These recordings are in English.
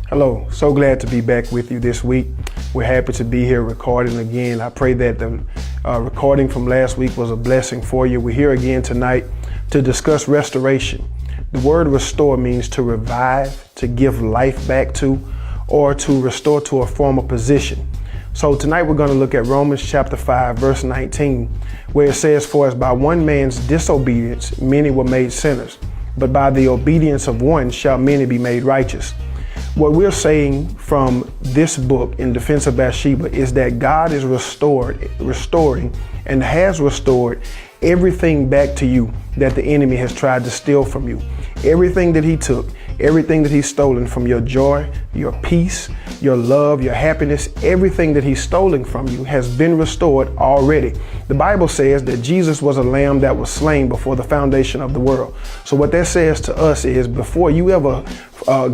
Hello, so glad to be back with you this week. We're happy to be here recording again. I pray that the recording from last week was a blessing for you. We're here again tonight to discuss restoration. The word restore means to revive, to give life back to, or to restore to a former position. So tonight we're going to look at Romans chapter 5, verse 19, where it says, "For as by one man's disobedience many were made sinners, but by the obedience of one shall many be made righteous." What we're saying from this book in defense of Bathsheba is that God is restoring and has restored everything back to you that the enemy has tried to steal from you. Everything that he took, everything that he's stolen from your joy, your peace, your love, your happiness, everything that he's stolen from you has been restored already. The Bible says that Jesus was a lamb that was slain before the foundation of the world. So what that says to us is before you ever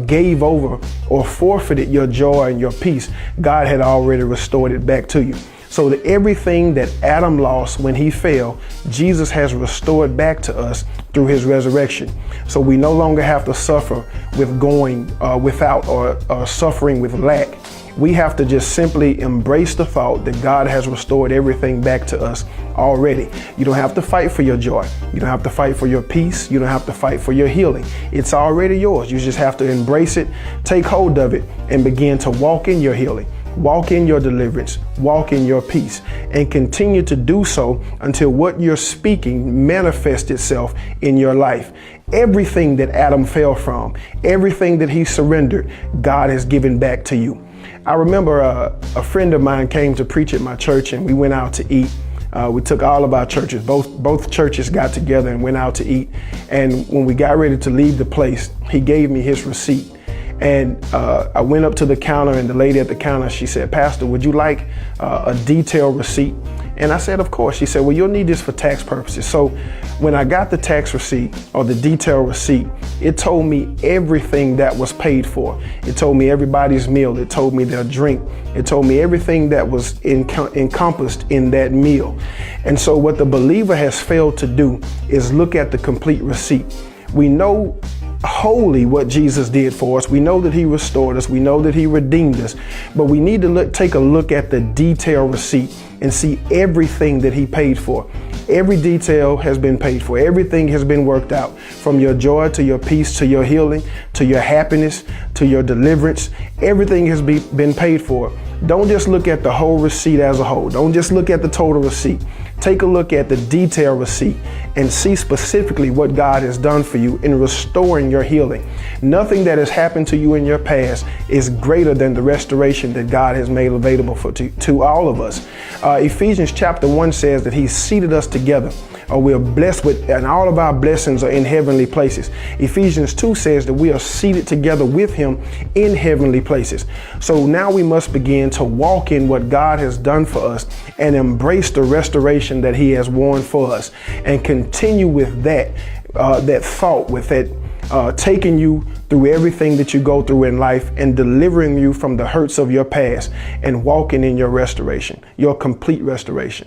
gave over or forfeited your joy and your peace, God had already restored it back to you. So that everything that Adam lost when he fell, Jesus has restored back to us through his resurrection. So we no longer have to suffer with going without or suffering with lack. We have to just simply embrace the thought that God has restored everything back to us already. You don't have to fight for your joy. You don't have to fight for your peace. You don't have to fight for your healing. It's already yours. You just have to embrace it, take hold of it, and begin to walk in your healing. Walk in your deliverance, walk in your peace, and continue to do so until what you're speaking manifests itself in your life. Everything that Adam fell from, everything that he surrendered, God has given back to you. I remember a friend of mine came to preach at my church, and we went out to eat. We took all of our churches, both churches got together and went out to eat. And when we got ready to leave the place, he gave me his receipt. And I went up to the counter, and the lady at the counter, she said, "Pastor, would you like a detailed receipt?" And I said, "Of course." She said, "Well, you'll need this for tax purposes." So when I got the tax receipt or the detailed receipt, it told me everything that was paid for. It told me everybody's meal. It told me their drink. It told me everything that was encompassed in that meal. And so what the believer has failed to do is look at the complete receipt. We know wholly what Jesus did for us. We know that he restored us. We know that he redeemed us, but we need to take a look at the detailed receipt and see everything that he paid for. Every detail has been paid for. Everything has been worked out, from your joy to your peace to your healing to your happiness to your deliverance. Everything has been paid for. Don't just look at the whole receipt as a whole. Don't just look at the total receipt. Take a look at the detailed receipt and see specifically what God has done for you in restoring your healing. Nothing that has happened to you in your past is greater than the restoration that God has made available to all of us. Ephesians chapter 1 says that he seated us together. We are blessed with, and all of our blessings are in heavenly places. Ephesians 2 says that we are seated together with him in heavenly places. So now we must begin to walk in what God has done for us and embrace the restoration that he has won for us, and continue with that thought, with that taking you through everything that you go through in life and delivering you from the hurts of your past and walking in your restoration, your complete restoration.